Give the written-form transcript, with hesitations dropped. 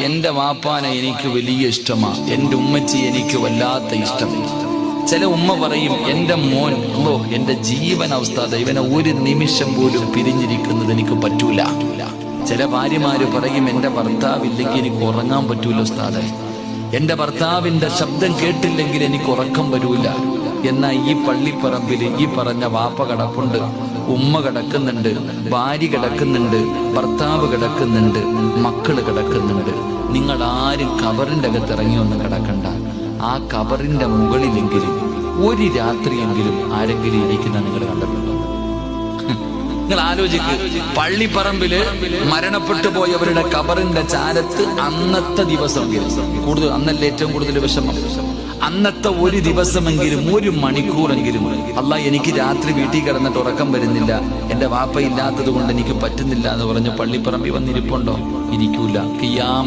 എൻ്റെ വാപ്പാനെ എനിക്ക് വലിയ ഇഷ്ടമാണ്, എൻ്റെ ഉമ്മച്ചി എനിക്ക് വല്ലാത്ത ഇഷ്ടം. ചില ഉമ്മ പറയും എൻ്റെ മോൻ എൻ്റെ ജീവൻ അവസ്ഥ, ഇവനെ ഒരു നിമിഷം പോലും പിരിഞ്ഞിരിക്കുന്നത് എനിക്ക് പറ്റൂല. ചില ഭാര്യമാര് പറയും എൻ്റെ ഭർത്താവില്ലെങ്കിൽ എനിക്ക് ഉറങ്ങാൻ പറ്റൂല ഉസ്താദേ, എൻ്റെ ഭർത്താവിൻ്റെ ശബ്ദം കേട്ടില്ലെങ്കിൽ എനിക്ക് ഉറക്കം വരൂല. എന്നാൽ ഈ പള്ളിപ്പറമ്പിൽ ഈ പറഞ്ഞ വാപ്പ കിടപ്പുണ്ട്, ഉമ്മ കിടക്കുന്നുണ്ട്, ഭാര്യ കിടക്കുന്നുണ്ട്, ഭർത്താവ് കിടക്കുന്നുണ്ട്, മക്കള് കിടക്കുന്നുണ്ട്. നിങ്ങൾ ആരും കബറിൻ്റെ അകത്ത് ഇറങ്ങി ഒന്നും കിടക്കണ്ട. ആ കബറിന്റെ മുകളിലെങ്കിലും ഒരു രാത്രിയെങ്കിലും ആരെങ്കിലും ഇരിക്കുന്ന നിങ്ങൾ കണ്ടിട്ടുണ്ടോ? നിങ്ങൾ ആലോചിക്കുക. പള്ളിപ്പറമ്പില് മരണപ്പെട്ടു പോയവരുടെ കബറിന്റെ ചാരത്ത് അന്നത്തെ ദിവസമെങ്കിലും കൂടുതൽ, അന്നല്ലേ ഏറ്റവും കൂടുതൽ വിഷമം, അന്നത്തെ ഒരു ദിവസമെങ്കിലും ഒരു മണിക്കൂറെങ്കിലും അല്ലാ എനിക്ക് രാത്രി വീട്ടിൽ കിടന്നിട്ട് ഉറക്കം വരുന്നില്ല, എൻ്റെ വാപ്പ ഇല്ലാത്തത് കൊണ്ട് എനിക്ക് പറ്റുന്നില്ല എന്ന് പറഞ്ഞ് പള്ളിപ്പറമ്പിൽ വന്നിരിപ്പുണ്ടോ? ഇരിക്കൂല.